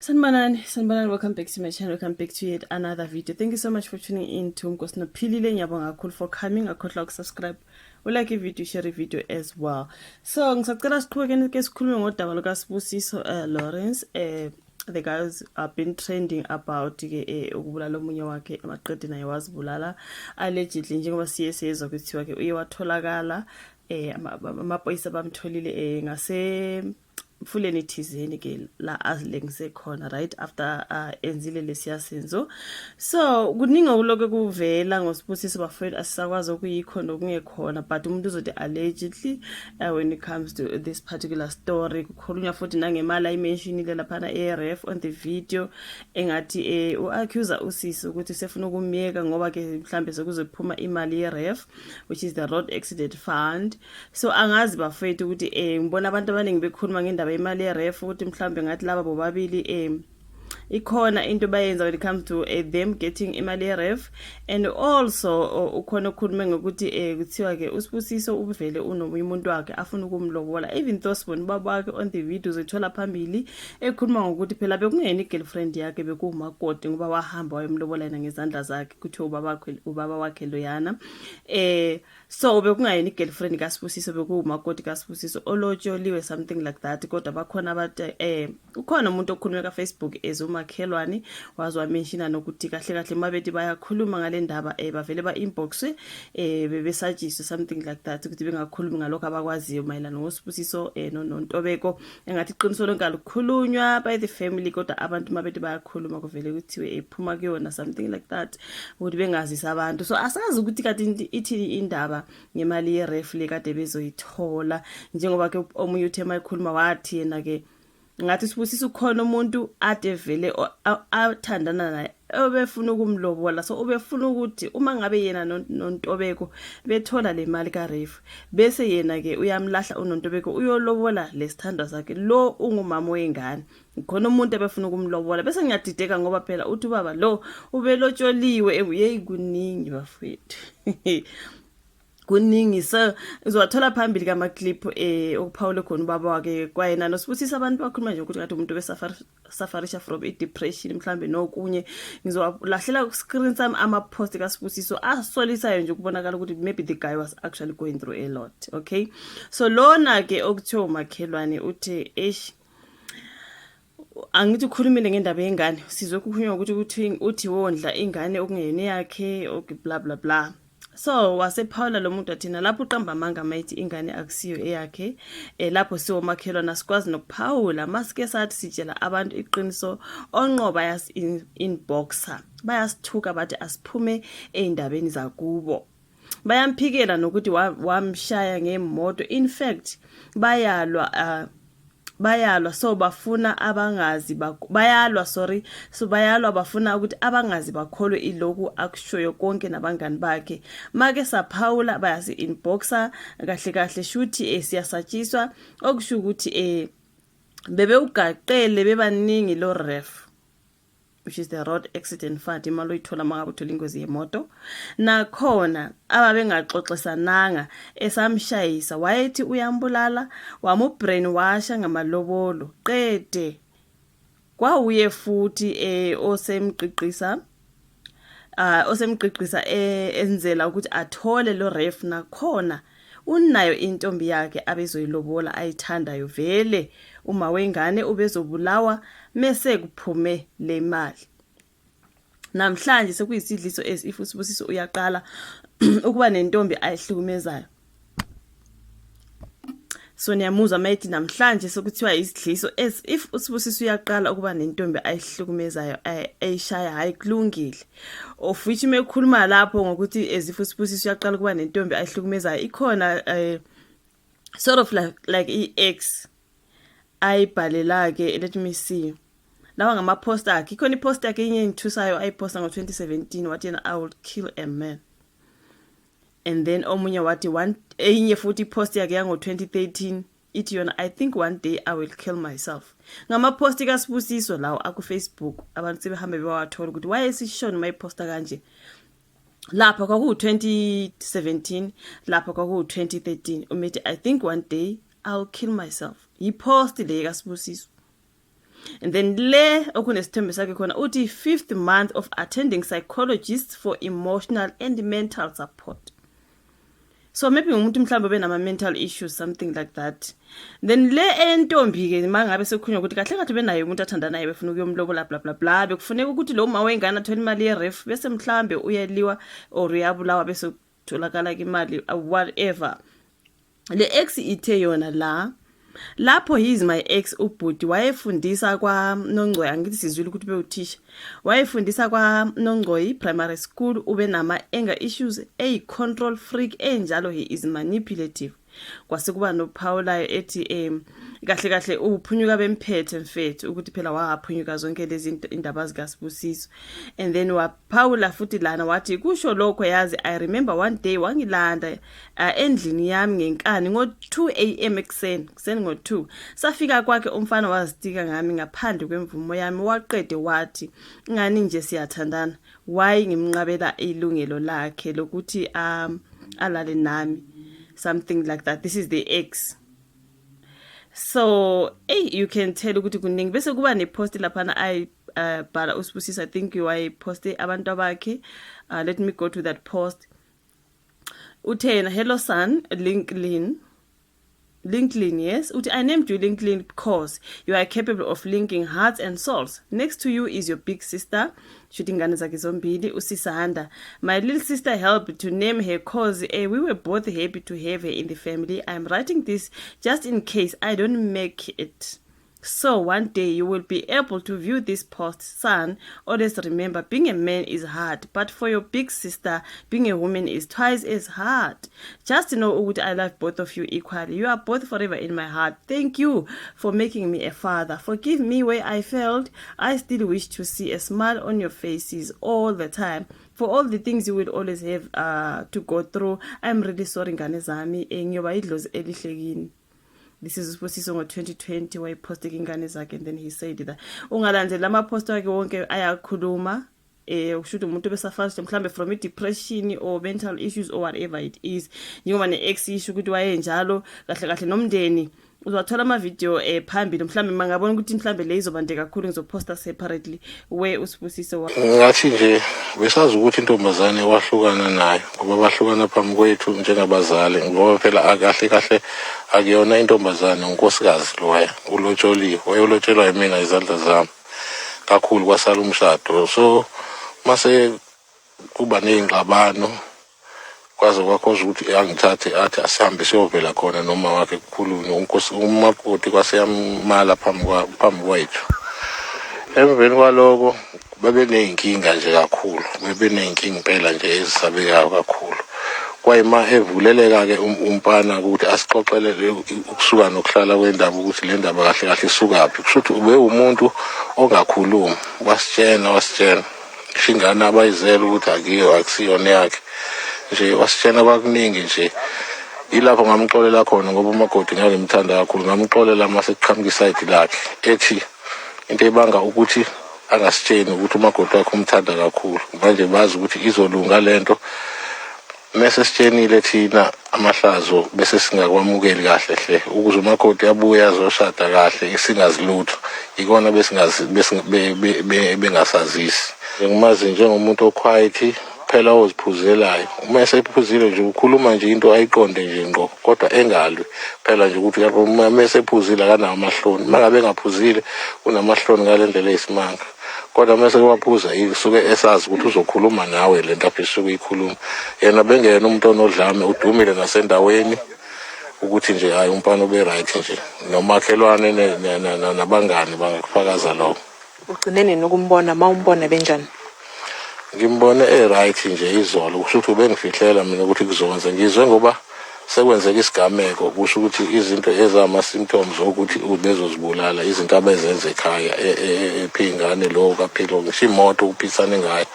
Sanibonani, welcome back to my channel, welcome back to yet another video. Thank you so much for tuning in to Mkosinophilile. Ngiyabonga kakhulu for coming. Akhohlwa ukusubscribe, ulike video, share video as well. So ngisacela siqhubeke ke sikhulume ngodaba lukaSibusiso Lawrence. The guys have been trending about ke ukubulala omunye wakhe amaqedi naye wazibulala allegedly njengoba siyesezwe kuthiwa ke uye watholakala amaphoyisa bamtholile ngase mfuleni thizeni ke la azilengise khona right after enzile lesiyasenzo. So kuningi okuloke kuvela ngosibusiso bafowethu asisakwazi ukuyikho nokungekhona, but umuntu uzothi allegedly when it comes to this particular story kukhulunywa futhi nangemali ayimentionile laphana eRef on the video engathi uaccuser usisi ukuthi sefuna ukumyeka ngoba ke mhlambe sekuzophuma imali yeRef which is the road accident fund. So angazi bafowethu ukuthi ngibona abantu abaningi bekhuluma ngendaba imali yeRef ukuthi mhlambe ngathi laba bobabili ikhona into bayenza when it comes to them getting imali yeRef, and also ukhona ukukhuluma ngokuthi kuthiwa ke uSibusiso ubuvele unomunye umuntu wakhe afuna ukumlobola, even though sibona ubaba wakhe on the video zethola phambili ekhuluma ngokuthi phela bekungena igirlfriend yakhe bekumakoti ngoba wahamba wayemlobola ngezandla zakhe kuthi ubaba wakhe loyana so bekungayena igirlfriend kaSibusiso bekumakoti kaSibusiso olotsholiwe something like that. Kodwa bakhona abathi ukhona umuntu okhuluma ka Facebook ezumakhelwane wazwa mention nokuthi kahle kahle mabethi bayakhuluma ngale ndaba bavele ba inbox bebesajiswa something like that ukuthi bengakhulumi ngalokho abakwaziyo mayelana ngoSibusiso noNtobeko engathi iqiniso lonke alikhulunywa by the family, kodwa abantu mabethi bayakhuluma kuvele kuthiwe ephuma kuyona something like that ukuthi bengazisa abantu. So asazi ukuthi kade ithi indaba ngemali yeRef le kade bezoyithola njengoba ke omunye uthe mayikhuluma wathi yena ke ngathi Sibusiso ukhona umuntu ade vele athandana naye obefuna ukumlobola, so obefuna ukuthi uma ngabe yena noNtobeko bethola le mali kaRef bese yena ke uyamlahla uNtobeko uyolobola lesithandwa sakhe lo ungumama wengane. Khona umuntu ebefuna ukumlobola bese ngiyadideka ngoba phela uthi ubaba lo ubelotsholiwe yeyi kuningi bafethu kuningi. So uzowathola phambili kama clip okuphawule khona ubaba wake kwayena noSibusiso abantu bakhuluma nje ukuthi kade umuntu besafarisha from depression mhlambe nokunye. Ngizolahlela ku screen sami ama post kaSibusiso asolisayo nje ukubonakala ukuthi maybe the guy was actually going through a lot. Okay, so lona ke okuthiwa umakhelwane uthi angithi ukhulumile ngendaba yengane sizwe kukhulunywa ukuthi uthi wondla ingane okungeyene yakhe okay blah blah blah. So wasephawula lo muntu athina lapho uqamba amanga mayithi ingane akusiyo eyakhe lapho siwomakhelwana sikwazi nokuphawula masike sathi sitshela abantu iqiniso onqoba yas inboxer bayasithuka bathi asiphume eindabeni zakubo, bayamphikela nokuthi wamshaya ngemoto. In fact bayalwa so bafuna abangazi bayalwa bafuna ukuthi abangazi bakholwe iloku akushoyo konke nabangani bakhe. Make saphawula bayasi inboxer kahle kahle shuthi siyasatshiswa okusho ukuthi bebe ugaqele bebaningi lo Ref which is the road accident fund imali oyithola mangabe uthola ingozi yemoto. Nakhona ababengaxoxisananga esamshayisa wayethi uyambulala wamubrainwasha ngamalobolo qede kwauye futhi osemgqiqisa enzela ukuthi athole lo Ref. Nakhona unayo intombi yakhe abezoyilobola ayithandayo vele uma wengane ubezobulawa mase kuphume le mali. Namhlanje sekuyisidliso if uSibusiso uyaqala ukuba nentombi ayihlukumezayo. So niyamuzwa mayithi namhlanje sokuthiwa isidliso as if uSibusiso uyaqala ukuba nentombi ayihlukumezayo ayishaya hayi kulungile, of which mekhuluma lapho ngokuthi as if uSibusiso uyaqala ukuba nentombi ayihlukumezayo ikhona sort of like ex ayibhalela ke let me see lawa ngama post akhe ikhona ipost yakhe enye ngithusayo ayiposta ngo2017 wathi yena I will kill a man, and then omunye wathi enye futhi ipost yakhe yango2013 ithi yona I think one day I will kill myself. Ngama post kaSibusiso lawo aku Facebook abantu sebehambe bewathola ukuthi why esishona mayiposta kanje. Lapha kwaku 2017 lapha kwaku 2013 umethi I think one day I'll kill myself. Yipost le kaSibusiso And then le okunesithembu sakhe khona uthi 5th month of attending psychologists for emotional and mental support. So maybe umuntu mhlawumbe benama mental issues, something like that. Then le entombi ke mangabe sekukhulunywa ukuthi kahle kahle benayo umuntu athandana naye befuna ukuyomlobola bla bla bla, bekufuneka ukuthi lo uma wengane athola imali yeref bese mhlawumbe uyaliwa or uyabulawa bese kutholakala imali whatever. Le ex ithe yona lapho he's my ex ubhuti wayefundisa kwa Nongcoyi, angithi sizwile ukuthi bewuthisha, wayefundisa kwa Nongcoyi primary school, ube nama anger issues, control freak, njalo he is manipulative. Kwase kuba no Paula ethi kahle kahle uphunyuka bemphethe mfethu ukuthi phela waphunyuka zonke lezi indaba zikaSibusiso. And then wa Paula futhi lana wathi kusho lokho yazi I remember one day wangilanda endlini yami ngenkani ngo 2 AM ekseni ngo2 safika kwakhe umfana wazitika ngami ngaphandle kwemvumo yami waqede wathi ngani nje siyathandana, why ngimnqabela ilungelo lakhe lokuthi alale nami, something like that. This is the ex. So you can tell ukuthi kuningi bese kuba ne post laphana bhala uSibusiso, I think I poste abantu bakhe. Let me go to that post. Uthena, hello son, LinkedIn, yes. I named you LinkedIn because you are capable of linking hearts and souls. Next to you is your big sister, Shootingane zakhe zombili, uSisanda. My little sister helped to name her cause we were both happy to have her in the family. I'm writing this just in case I don't make it. So one day you will be able to view this post. Son, always remember being a man is hard, but for your big sister, being a woman is twice as hard. Just know I love both of you equally. You are both forever in my heart. Thank you for making me a father. Forgive me where I failed. I still wish to see a smile on your faces all the time. For all the things you will always have to go through. I'm really sorry ngane zami. Ngiyoba idlozi elihlekini. This is uSibusiso ngo-2020 wayeposte ingane zakhe, and then he said that ungalandela ama-post wakhe wonke ayakhuluma ukushuthi umuntu besafashe mhlambe from depression or mental issues or whatever it is, njengoba ne-ex issue ukuthi wayenjalo kahle kahle nomndeni uzathola ama-video phambili mhlambe mangabona ukuthi mhlambe le izobande kakhulu ngizoposta separately where uSibusiso ngathi nje besazi ukuthi intombazane wahlukana nayo ngoba bahlukana phambi kwethu njengabazali, ngoba phela kahle kahle akuyona intombazane unkosikazi loya ulotsholiwe, wayolotshelwa yimina izandla zami kakhulu kwasala umshado. So mase kuba nezingxabano kwaze kwakhoza ukuthi angithathe athi asihambe siyovela khona noma wakhe kukhulunywa unkosi umakoti kwaseyamala phambi kwethu. Emveni kwaloko babeneyinkinga nje kakhulu, bebeneyinkinga impela nje ezisabekayo kakhulu. Kwayima evuleleka ke umfana ukuthi asixoxelele ukusuka nokuhlala kwendaba ukuthi le ndaba kahle kahle isukaphi. Kushuthi ube umuntu ongakhulumi, wasitshena shingana abayizela ukuthi akusiyona yakhe nje, wasitshena kwakuningi nje. Ilapho ngamxolela khona ngoba umakoti ngangimthanda kakhulu, ngamxolela mase kuqhamuka iside lakhe ethi into ebanga ukuthi angasitsheni ukuthi umakoti wakhe umthanda kakhulu, manje bazi ukuthi izolunga lento. Mase sitshenile thina amahlazo bese singakwamukeli kahle hle ukuze umakoti abuye azoshada kahle isingazilutho, ikona bengasazisi. Ngimazi njengomuntu oquiet phela oziphuzelayo, uma esephuzile nje ukhuluma nje into ayiqonde nje ngqo kodwa engalwi phela nje ukuthi uma esephuzile akanawo amahloni, mangabe engaphuzile unamahloni ngalendlela eyisimanga. Kodwa mase kwaphuza isuke esazi ukuthi uzokhuluma nawe lento apho isuke ikhuluma. Yena bengena umuntu onodlame udumile nasendaweni ukuthi nje hayi umfana ube right nje, nomakhelwane nabangani bangakufakaza lokho. Ugcinene nokumbona mawumbona benjani? Ngimbone right nje izolo, kushuthi ubengifihlela mina ukuthi kuzokwenza, ngizwe ngoba sekwenzeka isigameko, kusho ukuthi izinto ezama symptoms ukuthi ubezozibulala, izinto abezenze ekhaya ephingane lo kaphilo ngisho imoto uphisane ngayo.